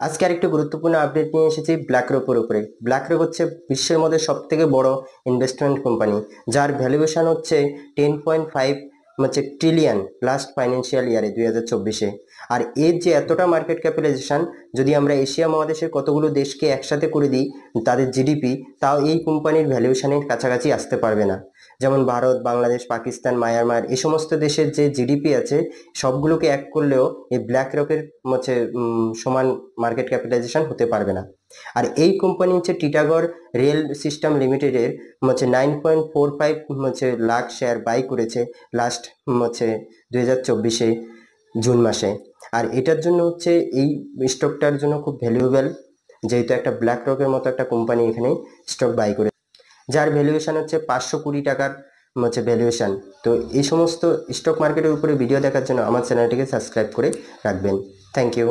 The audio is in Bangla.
আজকে আরেকটি গুরুত্বপূর্ণ আপডেট নিয়ে এসেছি ব্ল্যাকরকের উপরে। ব্ল্যাকরক হচ্ছে বিশ্বের মধ্যে সবথেকে বড় ইনভেস্টমেন্ট কোম্পানি, যার ভ্যালুয়েশন হচ্ছে 10.5 ট্রিলিয়ন লাস্ট ফাইন্যান্সিয়াল ইয়ারে 2024-এ। আর এর যে এতটা মার্কেট ক্যাপিটালাইজেশন, যদি আমরা এশিয়া মহাদেশের কতগুলো দেশকে একসাথে করে দিই তাদের জিডিপি, তাও এই কোম্পানির ভ্যালুয়েশনের কাছাকাছি আসতে পারবে না। যেমন ভারত, বাংলাদেশ, পাকিস্তান, মায়ানমার, এই সমস্ত দেশের যে জিডিপি আছে সবগুলোকে এক করলেও এই ব্ল্যাকরকের সমান মার্কেট ক্যাপিটালাইজেশন হতে পারবে না। আর এই কোম্পানি হচ্ছে টিটাগড় রেল সিস্টেম লিমিটেডের 9.45 লাখ শেয়ার বাই করেছে লাস্ট 2024-এ জুন মাসে। আর এটার জন্য হচ্ছে এই স্টকটার জন্য খুব ভ্যালুয়েবল, যেহেতু একটা ব্ল্যাকরকের মতো একটা কোম্পানি এখানে স্টক বাই করে, যার ভ্যালুয়েশন হচ্ছে 500 কোটি টাকার ভ্যালুয়েশন। তো এই সমস্ত স্টক মার্কেটের উপরে ভিডিও দেখার জন্য আমার চ্যানেলটিকে সাবস্ক্রাইব করে রাখবেন। Thank you.